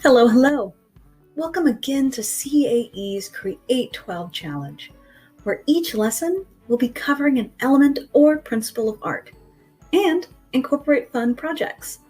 Hello, hello. Welcome again to CAE's CREATE12 challenge, where each lesson will be covering an element or principle of art and incorporate fun projects.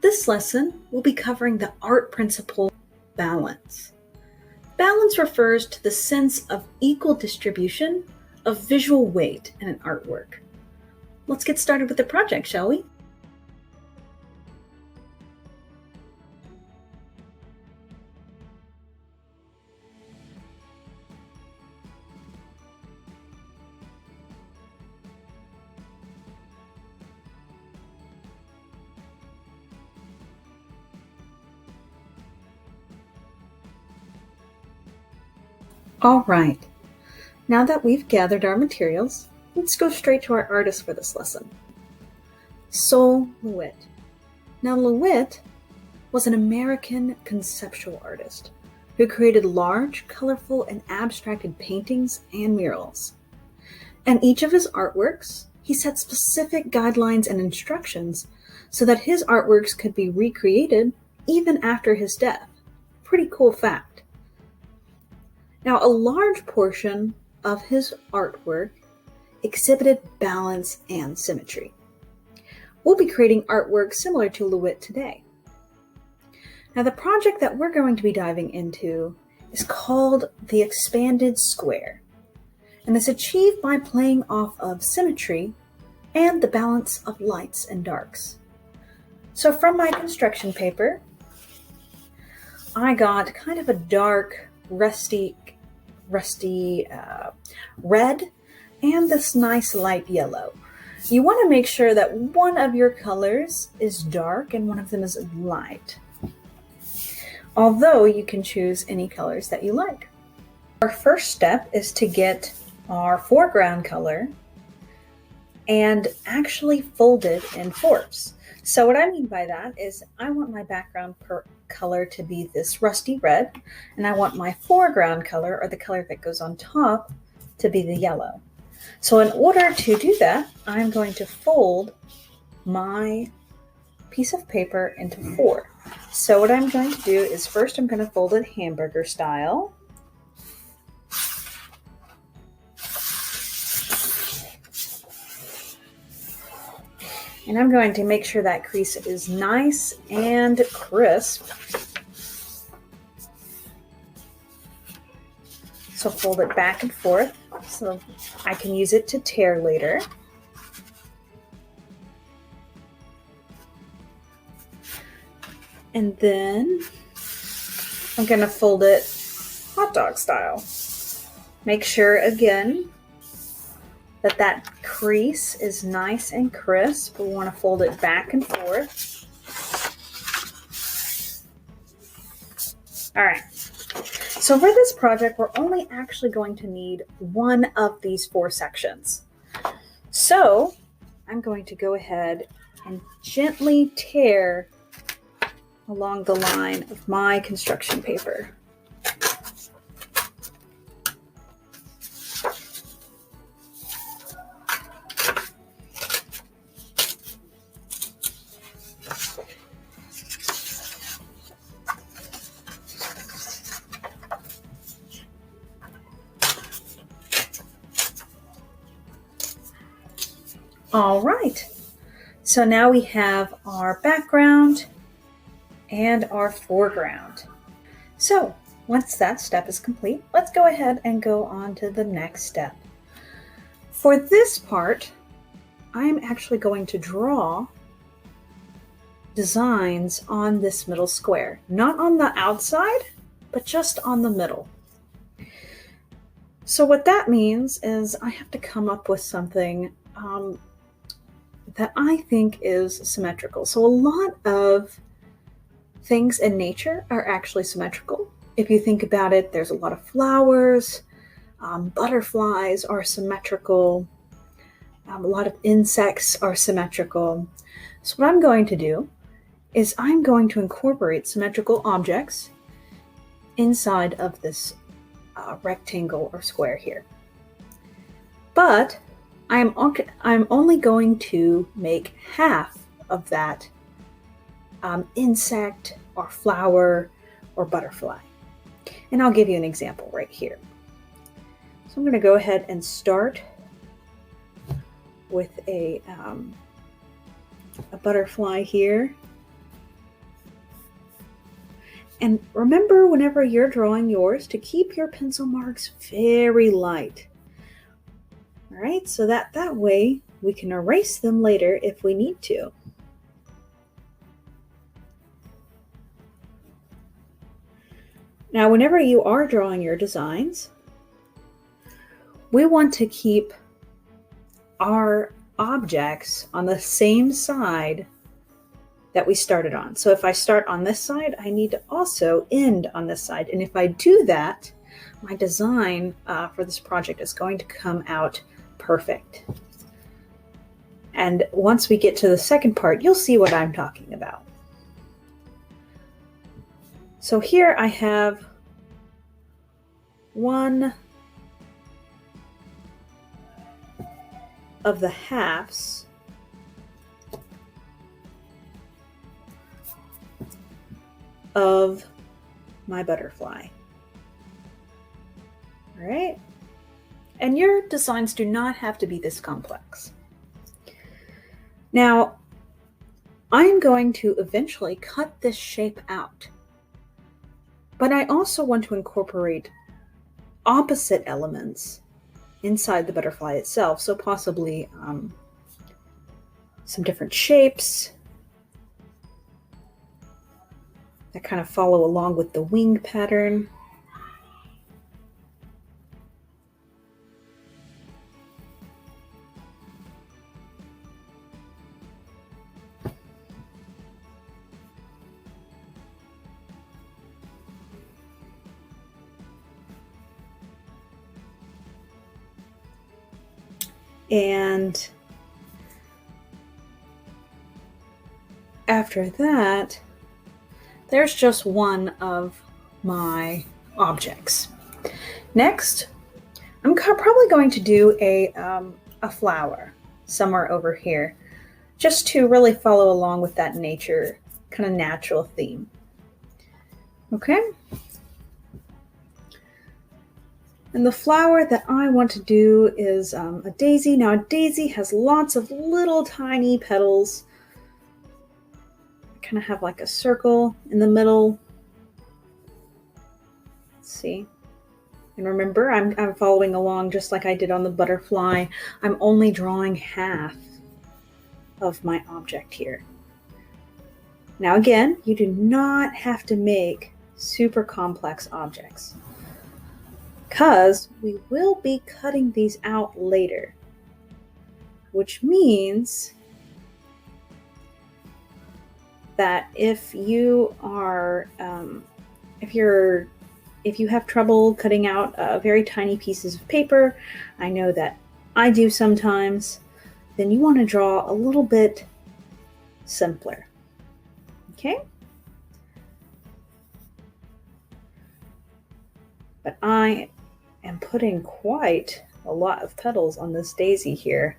This lesson will be covering the art principle balance. Balance refers to the sense of equal distribution of visual weight in an artwork. Let's get started with the project, shall we? All right, now that we've gathered our materials, let's go straight to our artist for this lesson. Sol LeWitt. Now LeWitt was an American conceptual artist who created large, colorful, and abstracted paintings and murals. In each of his artworks, he set specific guidelines and instructions so that his artworks could be recreated even after his death. Pretty cool fact. Now, a large portion of his artwork exhibited balance and symmetry. We'll be creating artwork similar to LeWitt today. Now, the project that we're going to be diving into is called the expanded square, and it's achieved by playing off of symmetry and the balance of lights and darks. So from my construction paper, I got kind of a dark, rusty red and this nice light yellow. You want to make sure that one of your colors is dark and one of them is light, although you can choose any colors that you like. Our first step is to get our foreground color and actually fold it in fourths. So what I mean by that is I want my background color to be this rusty red, and I want my foreground color, or the color that goes on top, to be the yellow. So in order to do that, I'm going to fold my piece of paper into four. So what I'm going to do is first I'm going to fold it hamburger style. And I'm going to make sure that crease is nice and crisp. So fold it back and forth so I can use it to tear later. And then I'm going to fold it hot dog style. Make sure again that crease is nice and crisp. We want to fold it back and forth. All right. So for this project, we're only actually going to need one of these four sections. So I'm going to go ahead and gently tear along the line of my construction paper. All right, so now we have our background and our foreground. So once that step is complete, let's go ahead and go on to the next step. For this part, I'm actually going to draw designs on this middle square, not on the outside, but just on the middle. So what that means is I have to come up with something that I think is symmetrical. So a lot of things in nature are actually symmetrical. If you think about it, there's a lot of flowers, butterflies are symmetrical, a lot of insects are symmetrical. So what I'm going to do is I'm going to incorporate symmetrical objects inside of this rectangle or square here. But I'm only going to make half of that insect or flower or butterfly. And I'll give you an example right here. So I'm going to go ahead and start with a butterfly here. And remember, whenever you're drawing yours, to keep your pencil marks very light. All right, so that way we can erase them later if we need to. Now, whenever you are drawing your designs, we want to keep our objects on the same side that we started on. So if I start on this side, I need to also end on this side. And if I do that, my design for this project is going to come out perfect. And once we get to the second part, you'll see what I'm talking about. So here I have one of the halves of my butterfly. All right. And your designs do not have to be this complex. Now, I'm going to eventually cut this shape out, but I also want to incorporate opposite elements inside the butterfly itself. So possibly some different shapes that kind of follow along with the wing pattern. And after that, there's just one of my objects. Next, I'm probably going to do a flower somewhere over here, just to really follow along with that nature, kind of natural theme. Okay? And the flower that I want to do is a daisy. Now, a daisy has lots of little tiny petals. Kind of have like a circle in the middle. Let's see. And remember, I'm following along just like I did on the butterfly. I'm only drawing half of my object here. Now again, you do not have to make super complex objects, because we will be cutting these out later, which means that if you are, if you have trouble cutting out very tiny pieces of paper, I know that I do sometimes, then you want to draw a little bit simpler. Okay? But I am putting quite a lot of petals on this daisy here.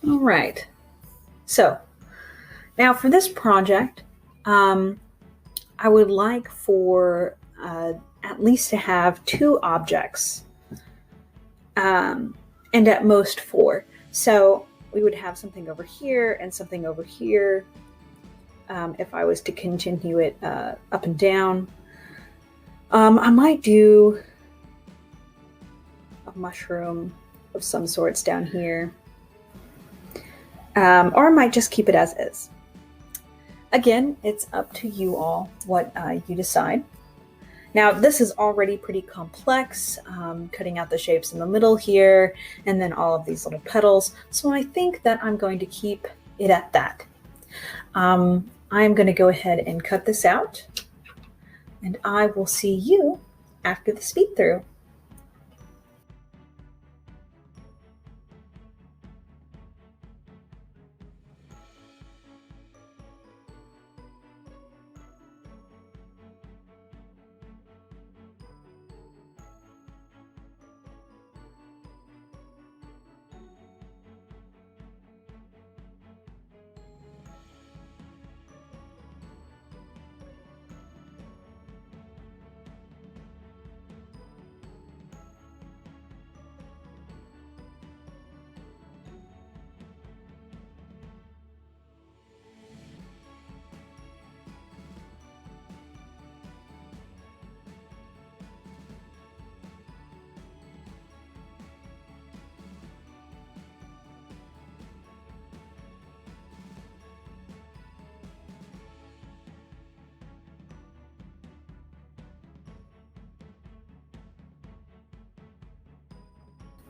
All right. So now for this project, I would like for at least to have 2 objects, and at most 4. So we would have something over here and something over here. If I was to continue it up and down, I might do a mushroom of some sorts down here, or I might just keep it as is. Again, it's up to you all what you decide. Now, this is already pretty complex, cutting out the shapes in the middle here, and then all of these little petals. So I think that I'm going to keep it at that. I'm going to go ahead and cut this out, and I will see you after the speed through.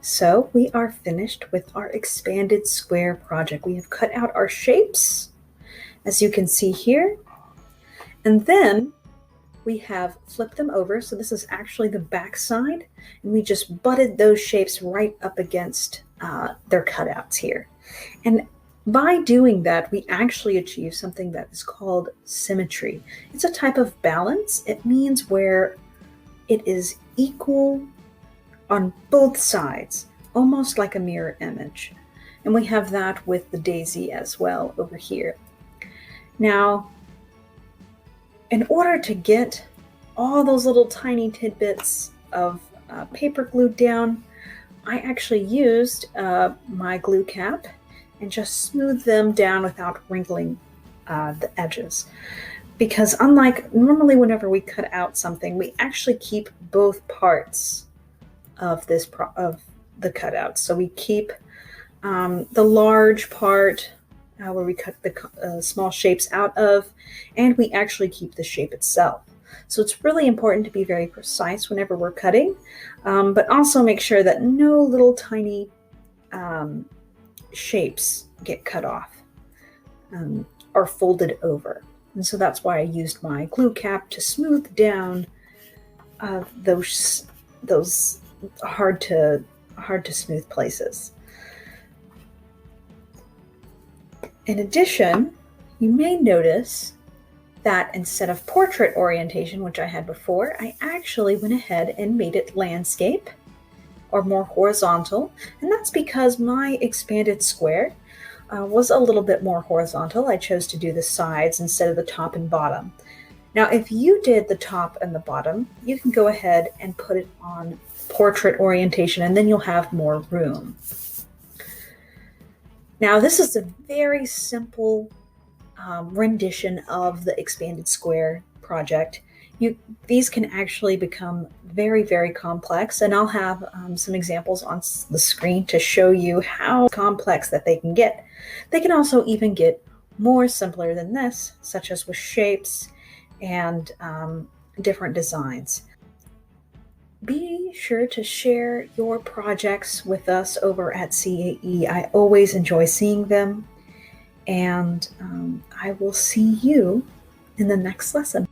So we are finished with our expanded square project. We have cut out our shapes, as you can see here, and then we have flipped them over. So this is actually the back side, and we just butted those shapes right up against their cutouts here. And by doing that, we actually achieve something that is called symmetry. It's a type of balance. It means where it is equal on both sides, almost like a mirror image. And we have that with the daisy as well over here. Now, in order to get all those little tiny tidbits of paper glued down, I actually used my glue cap and just smoothed them down without wrinkling the edges. Because unlike normally whenever we cut out something, we actually keep both parts of the cutout. So we keep the large part where we cut the small shapes out of, and we actually keep the shape itself. So it's really important to be very precise whenever we're cutting, but also make sure that no little tiny shapes get cut off or folded over. And so that's why I used my glue cap to smooth down those hard to smooth places. In addition, you may notice that instead of portrait orientation, which I had before, I actually went ahead and made it landscape or more horizontal. And that's because my expanded square was a little bit more horizontal. I chose to do the sides instead of the top and bottom. Now, if you did the top and the bottom, you can go ahead and put it on portrait orientation, and then you'll have more room. Now, this is a very simple rendition of the expanded square project. These can actually become very, very complex, and I'll have some examples on the screen to show you how complex that they can get. They can also even get more simpler than this, such as with shapes and different designs. Be sure to share your projects with us over at CAE. I always enjoy seeing them, and I will see you in the next lesson.